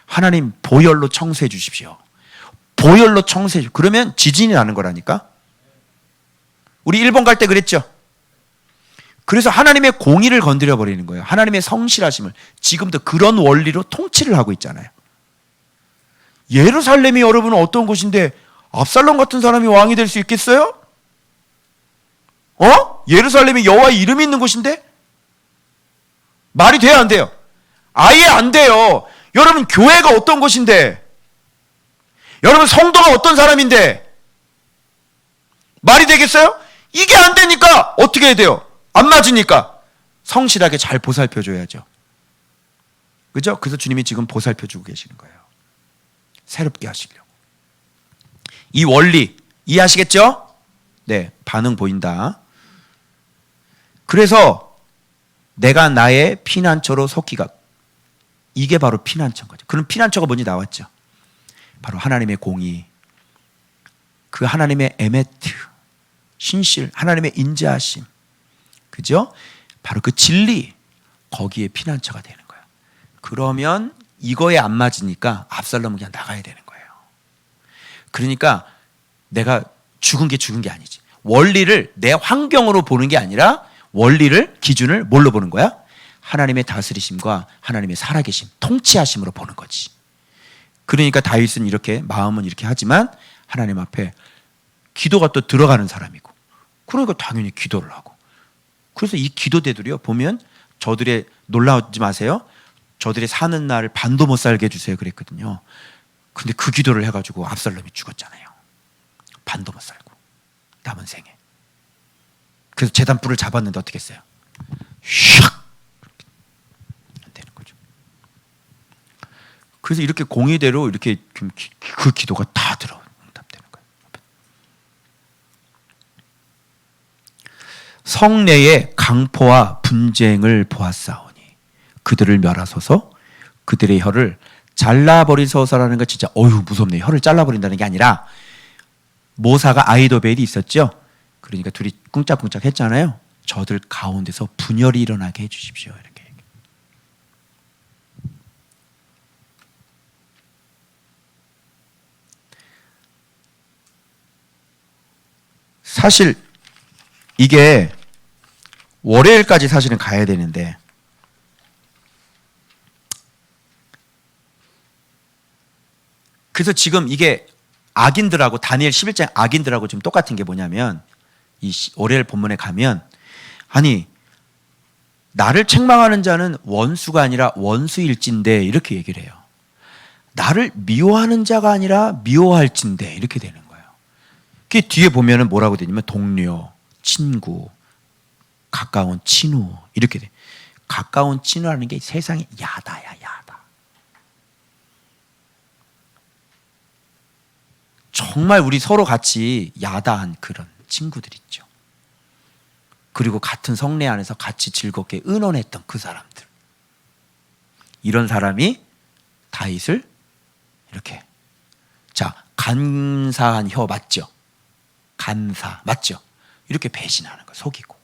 하나님 보혈로 청소해 주십시오. 보혈로 청소해 주십시오. 그러면 지진이 나는 거라니까. 우리 일본 갈 때 그랬죠. 그래서 하나님의 공의를 건드려 버리는 거예요. 하나님의 성실하심을. 지금도 그런 원리로 통치를 하고 있잖아요. 예루살렘이 여러분은 어떤 곳인데 압살롬 같은 사람이 왕이 될 수 있겠어요? 예루살렘이 여호와의 이름이 있는 곳인데? 말이 돼요, 안 돼요? 아예 안 돼요. 여러분, 교회가 어떤 곳인데? 여러분, 성도가 어떤 사람인데? 말이 되겠어요? 이게 안 되니까 어떻게 해야 돼요? 안 맞으니까 성실하게 잘 보살펴줘야죠. 그죠? 그래서 주님이 지금 보살펴주고 계시는 거예요. 새롭게 하시려고. 이 원리 이해하시겠죠? 네, 반응 보인다. 그래서 내가 나의 피난처로 속기가, 이게 바로 피난처인 거죠. 그럼 피난처가 뭔지 나왔죠. 바로 하나님의 공의, 그 하나님의 에메트, 신실, 하나님의 인자하심, 그죠? 바로 그 진리, 거기에 피난처가 되는 거예요. 그러면 이거에 안 맞으니까 압살롬은 그냥 나가야 되는 거예요. 그러니까 내가 죽은 게 아니지. 원리를 내 환경으로 보는 게 아니라 원리를, 기준을 뭘로 보는 거야? 하나님의 다스리심과 하나님의 살아계심, 통치하심으로 보는 거지. 그러니까 다윗은 이렇게, 마음은 이렇게 하지만 하나님 앞에 기도가 또 들어가는 사람이고, 그러니까 당연히 기도를 하고. 그래서 이 기도대들이요, 보면 저들의, 놀라지 마세요, 저들의 사는 날을 반도 못 살게 해주세요 그랬거든요. 근데 그 기도를 해가지고 압살롬이 죽었잖아요. 반도 못 살고 남은 생에. 그래서 제단불을 잡았는데 어떻게 했어요? 샥! 안 되는 거죠. 그래서 이렇게 공의대로 이렇게 그 기도가 다 들어 응답되는 거예요. 성내의 강포와 분쟁을 보았사오니 그들을 멸하소서, 그들의 혀를 잘라버리소서라는 거 진짜 어휴 무섭네. 혀를 잘라버린다는 게 아니라, 모사가 아이도벨이 있었죠. 그러니까 둘이 꿍짝꿍짝 했잖아요. 저들 가운데서 분열이 일어나게 해주십시오. 이렇게. 사실 이게 월요일까지 사실은 가야 되는데, 그래서 지금 이게 악인들하고, 다니엘 11장 악인들하고 좀 똑같은 게 뭐냐면, 이 월요일 본문에 가면, 아니 나를 책망하는 자는 원수가 아니라 원수일진데 이렇게 얘기를 해요. 나를 미워하는 자가 아니라 미워할진데 이렇게 되는 거예요. 그 뒤에 보면은 뭐라고 되냐면 동료, 친구, 가까운 친우 이렇게 돼. 가까운 친우라는 게 세상에 야다야, 야다. 정말 우리 서로 같이 야다한 그런 친구들 있죠. 그리고 같은 성례 안에서 같이 즐겁게 의논했던 그 사람들. 이런 사람이 다윗을 이렇게, 자, 간사한 혀 맞죠? 간사 맞죠? 이렇게 배신하는 거, 속이고.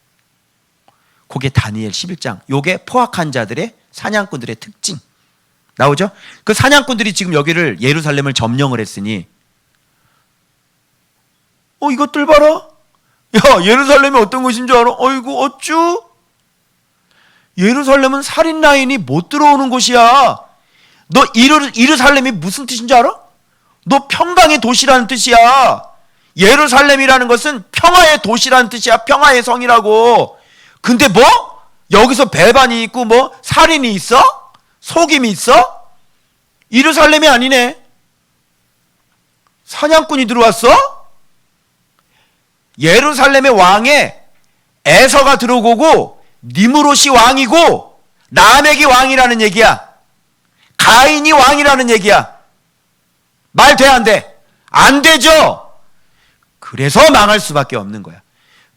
그게 다니엘 11장. 요게 포악한 자들의, 사냥꾼들의 특징 나오죠? 그 사냥꾼들이 지금 여기를, 예루살렘을 점령을 했으니, 이것들 봐라. 야, 예루살렘이 어떤 곳인 줄 알아? 어이구, 어쭈? 예루살렘은 살인 라인이 못 들어오는 곳이야. 너 예루살렘이 무슨 뜻인 줄 알아? 너 평강의 도시라는 뜻이야. 예루살렘이라는 것은 평화의 도시라는 뜻이야. 평화의 성이라고. 근데 뭐? 여기서 배반이 있고 뭐 살인이 있어? 속임이 있어? 예루살렘이 아니네. 사냥꾼이 들어왔어? 예루살렘의 왕에 에서가 들어오고 니무롯이 왕이고 라멕이 왕이라는 얘기야. 가인이 왕이라는 얘기야. 말 돼, 안 돼? 안 되죠. 그래서 망할 수밖에 없는 거야.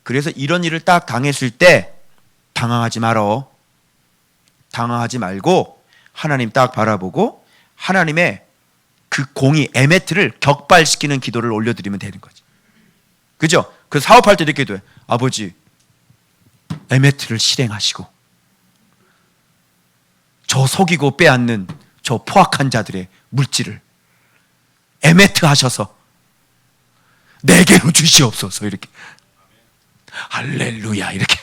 그래서 이런 일을 딱 당했을 때 당황하지 말어. 당황하지 말고 하나님 딱 바라보고 하나님의 그 공의, 에메트를 격발시키는 기도를 올려드리면 되는 거지. 그죠? 그 사업할 때 이렇게 기도해. 아버지, 에메트를 실행하시고 저 속이고 빼앗는 저 포악한 자들의 물질을 에메트 하셔서 내게로 주시옵소서. 이렇게 할렐루야. 이렇게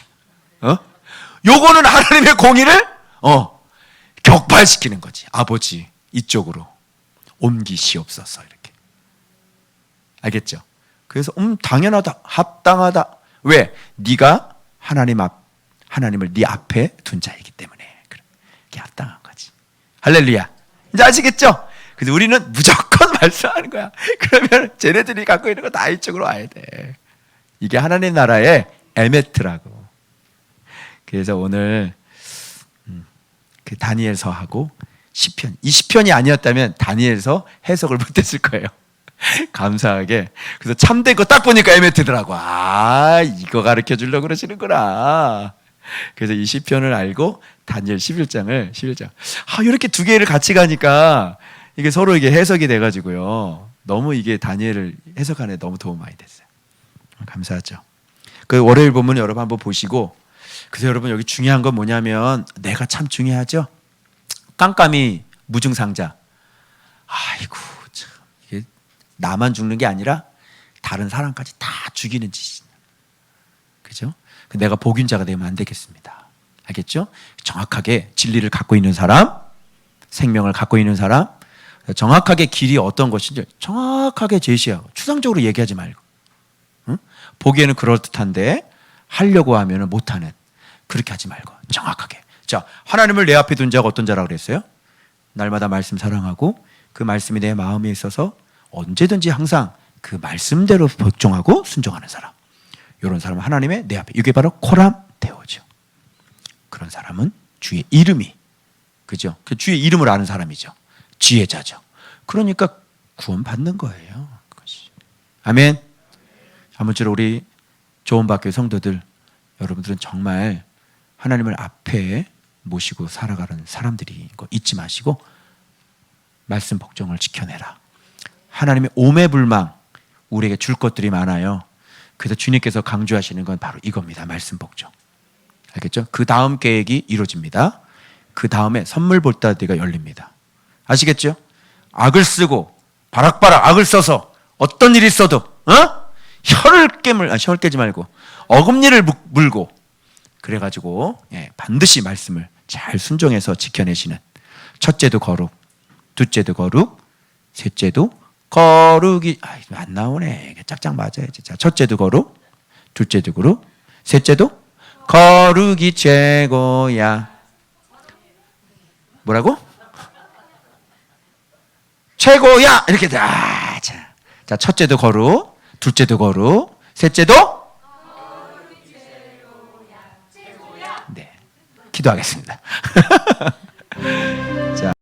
요거는 하나님의 공의를 격발시키는 거지. 아버지, 이쪽으로 옮기시옵소서. 이렇게. 알겠죠? 그래서 당연하다, 합당하다. 왜? 네가 하나님을 네 앞에 둔 자이기 때문에 그게 합당한 거지. 할렐루야. 이제 아시겠죠? 그래서 우리는 무조건 말씀하는 거야. 그러면 쟤네들이 갖고 있는 거 다 이쪽으로 와야 돼. 이게 하나님 나라의 에메트라고. 그래서 오늘 그 다니엘서하고 시편, 이 시편이 아니었다면 다니엘서 해석을 못했을 거예요. 감사하게. 그래서 참된 거 딱 보니까 에메트더라고. 이거 가르쳐 주려고 그러시는구나. 그래서 이 시편을 알고 다니엘 11장. 이렇게 두 개를 같이 가니까 이게 서로 이게 해석이 돼가지고요. 너무 이게 다니엘을 해석하는 데 너무 도움 많이 됐어요. 감사하죠. 그 월요일 본문 여러분 한번 보시고, 그래서 여러분 여기 중요한 건 뭐냐면 내가 참 중요하죠. 깜깜이 무증상자. 아이고 참 이게 나만 죽는 게 아니라 다른 사람까지 다 죽이는 짓이냐. 그죠? 내가 복인자가 되면 안 되겠습니다. 알겠죠? 정확하게 진리를 갖고 있는 사람, 생명을 갖고 있는 사람, 정확하게 길이 어떤 것인지 정확하게 제시하고 추상적으로 얘기하지 말고, 응? 보기에는 그럴듯한데 하려고 하면 못하는, 그렇게 하지 말고 정확하게. 자, 하나님을 내 앞에 둔 자가 어떤 자라고 그랬어요? 날마다 말씀 사랑하고 그 말씀이 내 마음에 있어서 언제든지 항상 그 말씀대로 복종하고 순종하는 사람. 이런 사람은 하나님의 내 앞에, 이게 바로 코람데오죠. 그런 사람은 주의 이름이, 그죠? 그 주의 이름을 아는 사람이죠. 지혜자죠. 그러니까 구원받는 거예요. 그것이. 아멘. 아무쪼록 우리 조원박교 성도들, 여러분들은 정말 하나님을 앞에 모시고 살아가는 사람들인 거 잊지 마시고 말씀 복종을 지켜내라. 하나님의 오매불망 우리에게 줄 것들이 많아요. 그래서 주님께서 강조하시는 건 바로 이겁니다. 말씀 복종. 알겠죠? 그 다음 계획이 이루어집니다. 그 다음에 선물 보따리가 열립니다. 아시겠죠? 악을 쓰고 바락바락 악을 써서 어떤 일이 있어도 혀를 깨지 말고 어금니를 물고 그래가지고 반드시 말씀을 잘 순종해서 지켜내시는, 첫째도 거룩, 둘째도 거룩, 셋째도 거룩이 안 나오네. 짝짝 맞아야지. 자, 첫째도 거룩, 둘째도 거룩, 셋째도 거룩이 최고야. 뭐라고? 최고야. 이렇게 자, 첫째도 거룩, 둘째도 거룩, 셋째도 네. 기도하겠습니다.